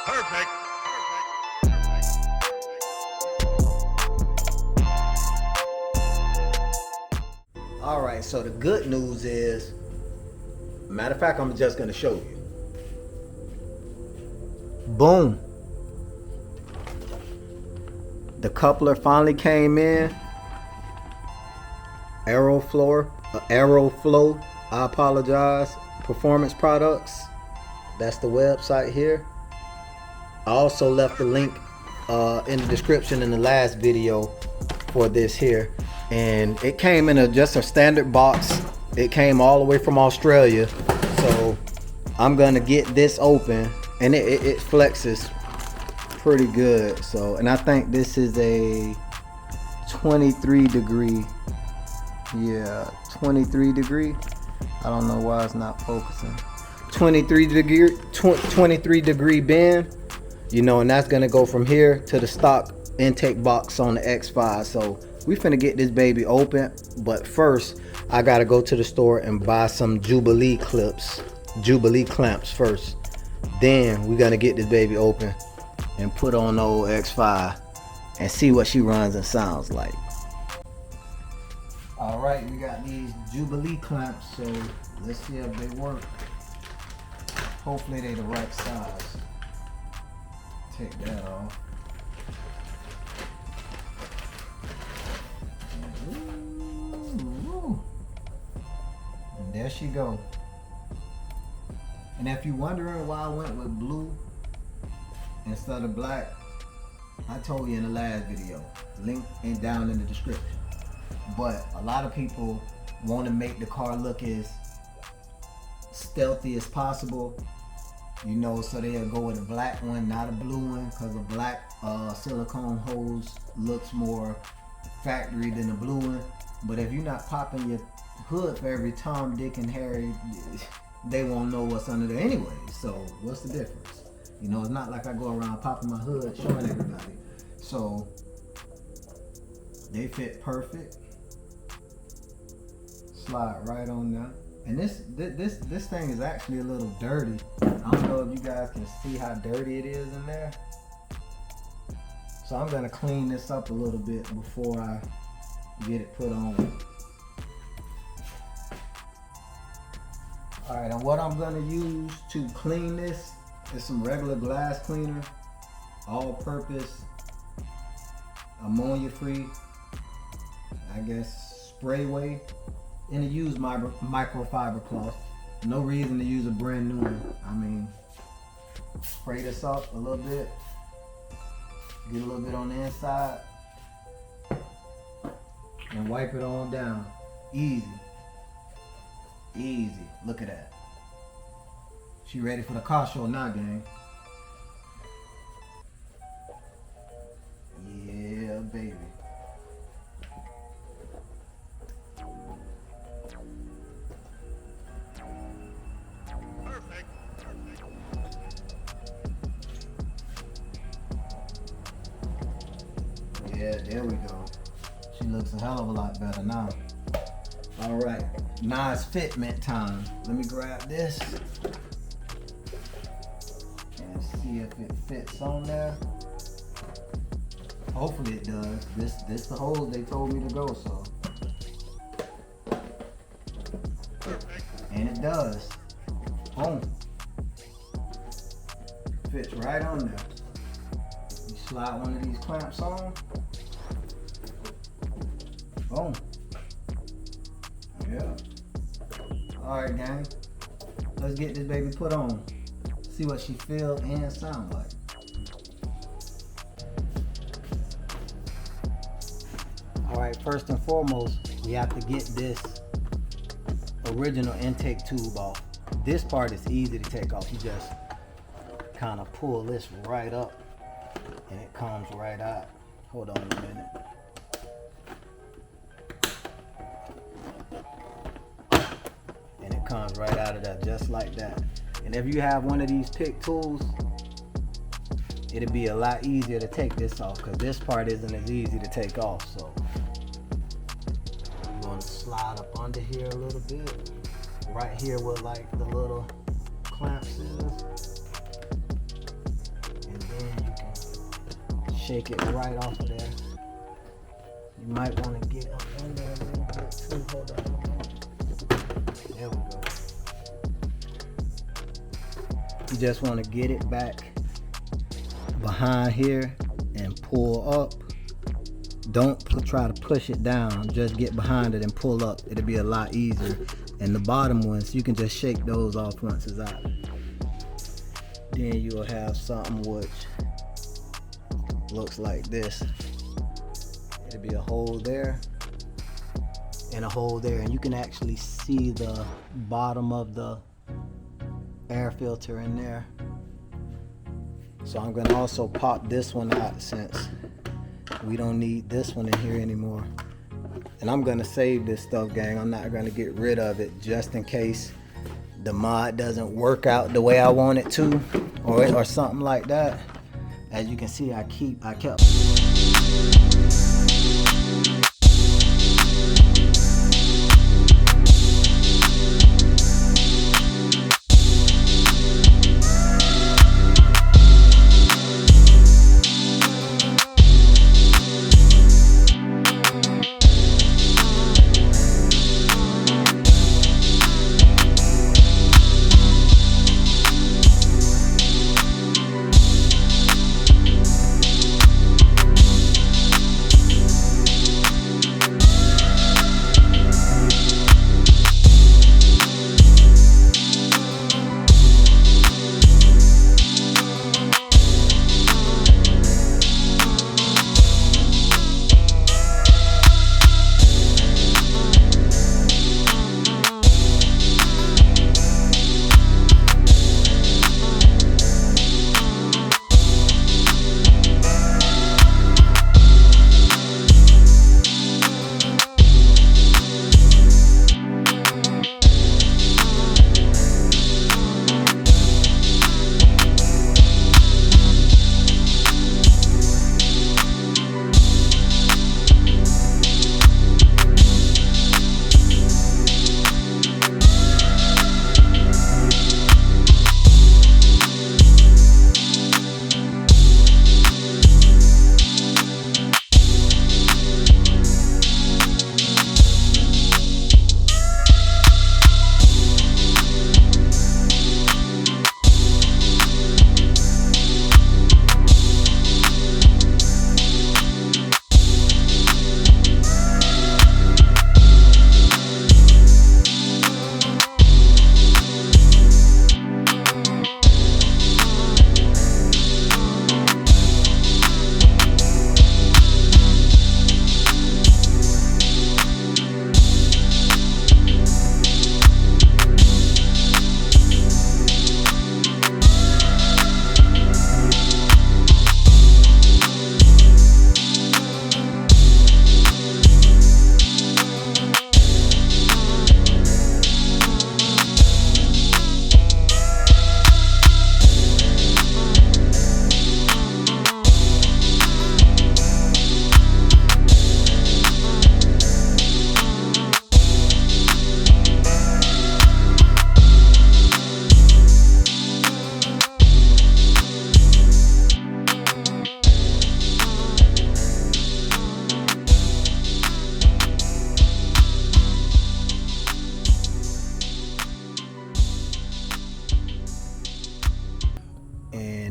Perfect. All right, so the good news is, matter of fact, I'm just gonna show you. Boom. The coupler finally came in. Aeroflow, I apologize. Performance Products. That's the website here. I also left the link in the description in the last video for this here. And it came in just a standard box. It came all the way from Australia. So I'm gonna get this open, and it flexes pretty good. So, and I think this is a 23 degree. Yeah, 23 degree. I don't know why it's not focusing. 23 degree bend. You know, and that's gonna go from here to the stock intake box on the X5. So we finna get this baby open, but first I gotta go to the store and buy some Jubilee clamps first. Then we're gonna get this baby open and put on the old X5 and see what she runs and sounds like. All right, we got these Jubilee clamps, so let's see if they work. Hopefully they the right size. Take that off. Ooh. And there she go. And if you're wondering why I went with blue instead of black, I told you in the last video. Link ain't down in the description. But a lot of people want to make the car look as stealthy as possible, you know, so they'll go with a black one, not a blue one, because a black silicone hose looks more factory than a blue one. But if you're not popping your hood for every Tom, Dick, and Harry, they won't know what's under there anyway. So what's the difference? You know, it's not like I go around popping my hood showing everybody. So they fit perfect. Slide right on there. And this thing is actually a little dirty. I don't know if you guys can see how dirty it is in there. So I'm gonna clean this up a little bit before I get it put on. Alright, and what I'm gonna use to clean this is some regular glass cleaner, all purpose, ammonia free, I guess spray way. And to use my microfiber cloth. No reason to use a brand new one. I mean, spray this up a little bit. Get a little bit on the inside. And wipe it on down. Easy. Easy. Look at that. She ready for the car show now, gang. Yeah, baby. Yeah, there we go. She looks a hell of a lot better now. All right, now it's fitment time. Let me grab this and see if it fits on there. Hopefully it does. This the hole they told me to go, so. And it does. Boom. Fits right on there. You slide one of these clamps on. Boom. Yeah. Alright, gang. Let's get this baby put on. See what she feel and sound like. Alright, first and foremost, we have to get this original intake tube off. This part is easy to take off. You just kind of pull this right up and it comes right out. Hold on a minute. And it comes right out of there just like that. And if you have one of these pick tools, it'll be a lot easier to take this off, because this part isn't as easy to take off. So I'm going to slide up under here a little bit, right here where like the little clamps is. shake it right off of there. You might want to get up under a little bit too. Hold on. There we go. You just want to get it back behind here and pull up. Don't try to push it down. Just get behind it and pull up. It'll be a lot easier. And the bottom ones, you can just shake those off once it's out. Then you'll have something which looks like this. It'll be a hole there and a hole there, and you can actually see the bottom of the air filter in there. So I'm gonna also pop this one out since we don't need this one in here anymore. And I'm gonna save this stuff, gang. I'm not gonna get rid of it just in case the mod doesn't work out the way I want it to, or something like that. As you can see, I kept.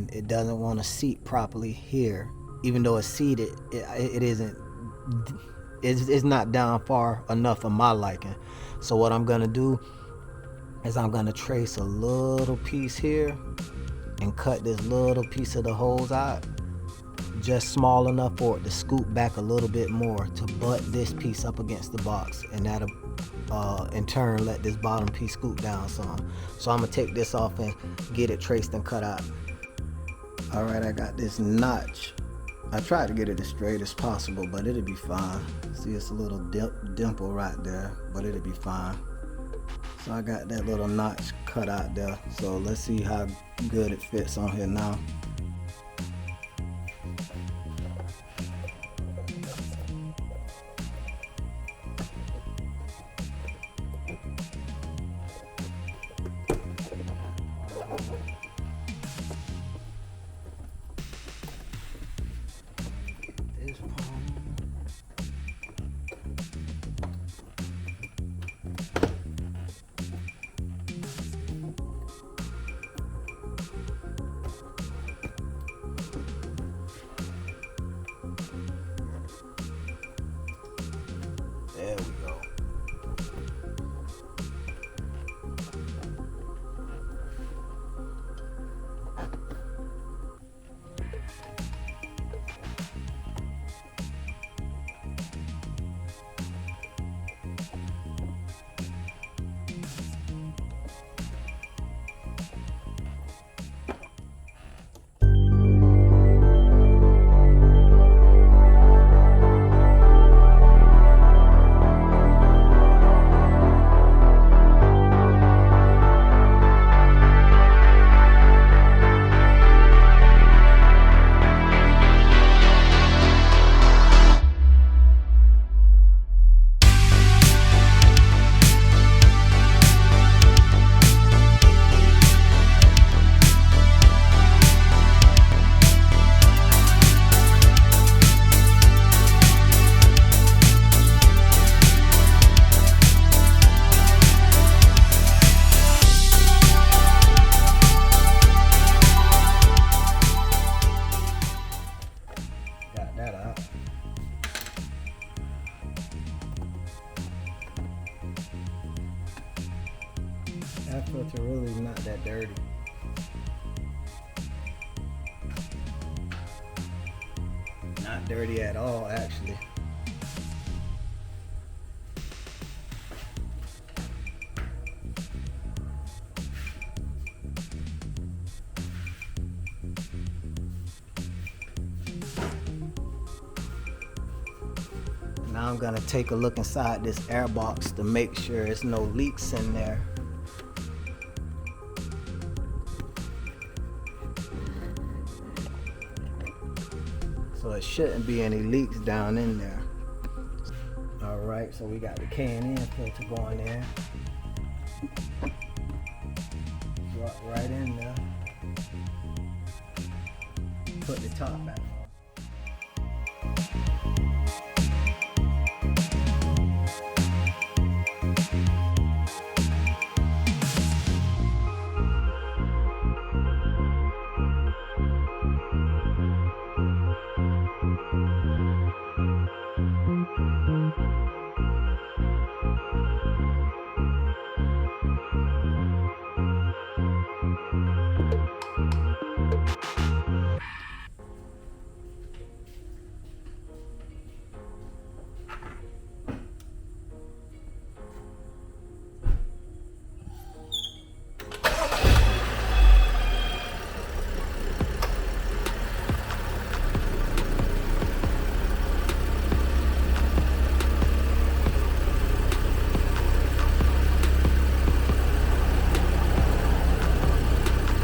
It doesn't want to seat properly here. Even though it's seated, it isn't. It's not down far enough for my liking. So what I'm gonna do is I'm gonna trace a little piece here and cut this little piece of the hose out, just small enough for it to scoot back a little bit more to butt this piece up against the box, and that'll in turn let this bottom piece scoot down some. So I'm gonna take this off and get it traced and cut out. All right, I got this notch. I tried to get it as straight as possible, but it'll be fine. See, it's a little dimple right there, but it'll be fine. So I got that little notch cut out there. So let's see how good it fits on here now. Not dirty at all, actually. Now I'm gonna take a look inside this air box to make sure there's no leaks in there. So it shouldn't be any leaks down in there. All right, so we got the K&N filter going in. Drop right in there. Put the top back on.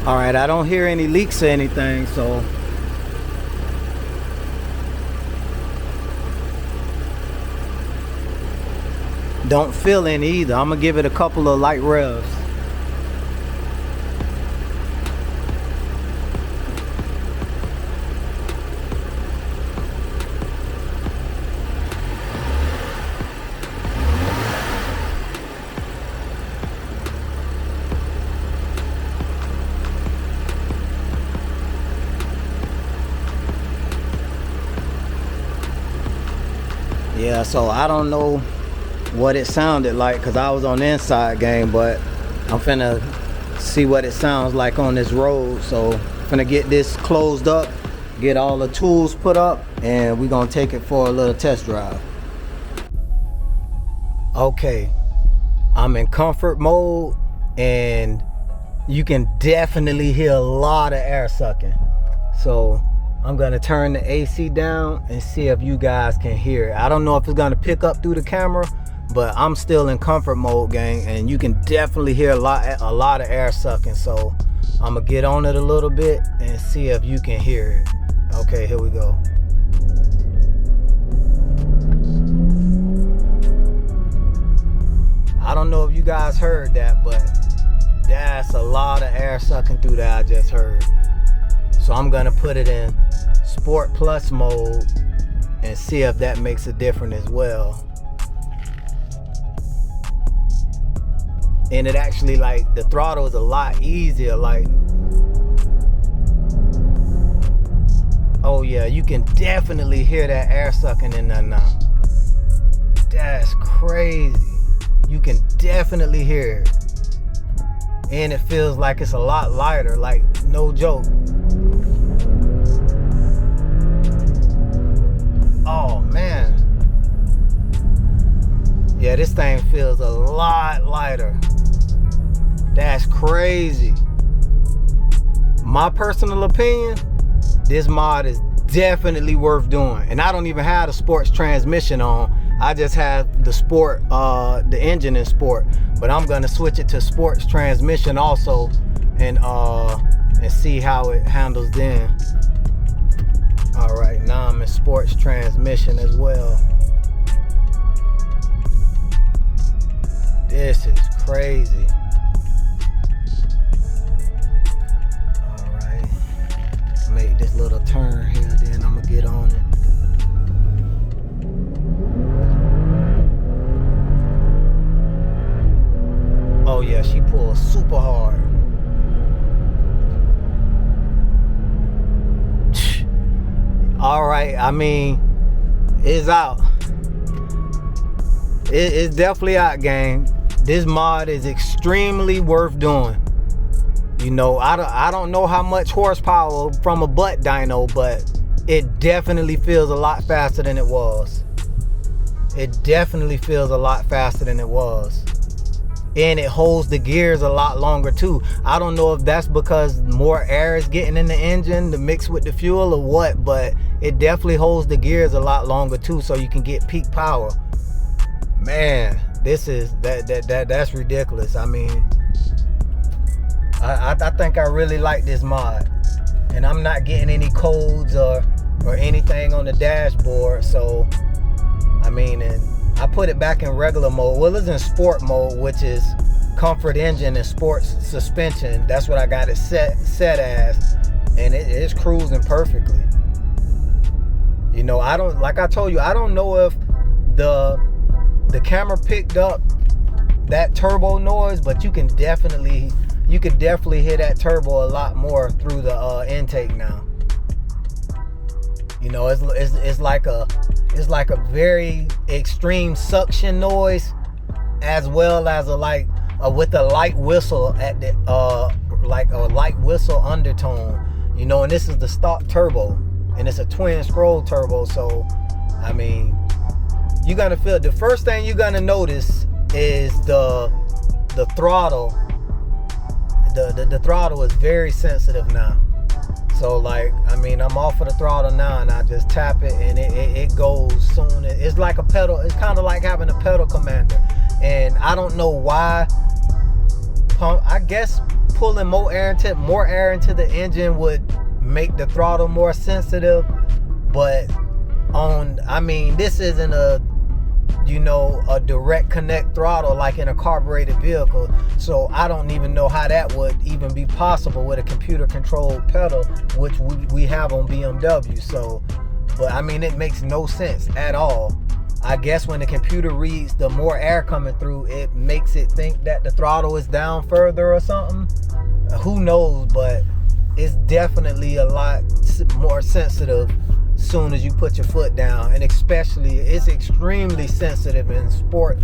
All right, I don't hear any leaks or anything, so don't feel any either. I'm gonna give it a couple of light revs. Yeah, so I don't know what it sounded like because I was on the inside game, but I'm finna see what it sounds like on this road. So I'm finna get this closed up, get all the tools put up, and we're gonna take it for a little test drive. Okay, I'm in comfort mode and you can definitely hear a lot of air sucking. So I'm gonna turn the AC down and see if you guys can hear it. I don't know if it's gonna pick up through the camera, but I'm still in comfort mode, gang, and you can definitely hear a lot of air sucking. So I'm gonna get on it a little bit and see if you can hear it. Okay, here we go. I don't know if you guys heard that, but that's a lot of air sucking through that I just heard. So I'm gonna put it in Sport Plus mode and see if that makes a difference as well. And it actually, like, the throttle is a lot easier. Like, oh yeah, you can definitely hear that air sucking in there now. That's crazy. You can definitely hear it. And it feels like it's a lot lighter, like, no joke. Oh man. Yeah, this thing feels a lot lighter. That's crazy. My personal opinion, this mod is definitely worth doing. And I don't even have the sports transmission on. I just have the sport, the engine in sport. But I'm gonna switch it to sports transmission also, and see how it handles then. All right, now I'm in sports transmission as well. This is crazy. All right, make this little turn here, then I'm gonna get on it. Oh yeah, she pulls super hard. All right, I mean, it's out. It's definitely out, gang. This mod is extremely worth doing. You know, I don't know how much horsepower from a butt dyno, but it definitely feels a lot faster than it was. It definitely feels a lot faster than it was. And it holds the gears a lot longer too. I don't know if that's because more air is getting in the engine to mix with the fuel or what, but it definitely holds the gears a lot longer too, so you can get peak power. Man, this is that's ridiculous. I mean, I think I really like this mod, and I'm not getting any codes or anything on the dashboard. So I mean, and I put it back in regular mode. Well, it's in sport mode, which is comfort engine and sports suspension. That's what I got it set as, and it's cruising perfectly. You know, like I told you, I don't know if the camera picked up that turbo noise, but you could definitely hear that turbo a lot more through the intake now. You know, it's like a very extreme suction noise, as well as with a light whistle at the like a light whistle undertone. You know, and this is the stock turbo, and it's a twin scroll turbo. So I mean, you're gonna feel, the first thing you're gonna notice is the throttle. The throttle is very sensitive now. So like, I mean, I'm off of the throttle now, and I just tap it, and it goes soon. It's like a pedal. It's kind of like having a pedal commander. And I don't know why. I guess pulling more air into the engine would make the throttle more sensitive. But I mean, this isn't a direct connect throttle like in a carbureted vehicle. So I don't even know how that would even be possible with a computer controlled pedal, which we have on BMW. So, but I mean, it makes no sense at all. I guess when the computer reads the more air coming through, it makes it think that the throttle is down further or something. Who knows, but it's definitely a lot more sensitive soon as you put your foot down, and especially it's extremely sensitive in sport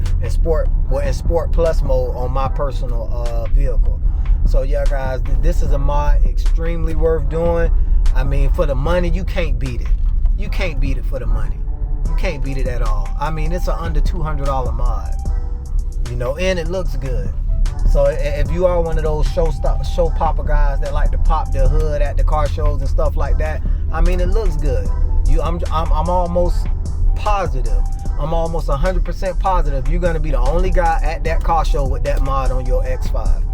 plus mode on my personal vehicle. So yeah, guys, this is a mod extremely worth doing. I mean, for the money, you can't beat it. You can't beat it for the money. You can't beat it at all. I mean, it's an under $200 mod, you know, and it looks good. So if you are one of those show popper guys that like to pop their hood at the car shows and stuff like that, I mean, it looks good. I'm almost positive. I'm almost 100% positive you're gonna be the only guy at that car show with that mod on your X5,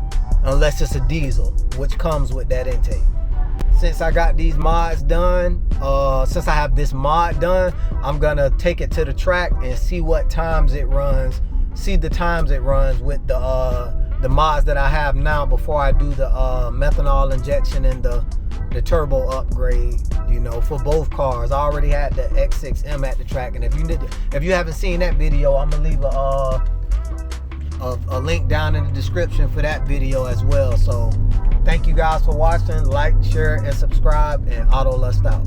unless it's a diesel, which comes with that intake. Since I got these mods done, since I have this mod done, I'm gonna take it to the track and see what times it runs. See the times it runs with the mods that I have now before I do the methanol injection and the turbo upgrade, you know, for both cars. I already had the X6M at the track, and if you haven't seen that video, I'm gonna leave a link down in the description for that video as well. So thank you guys for watching. Like, share, and subscribe, and Auto Lust out.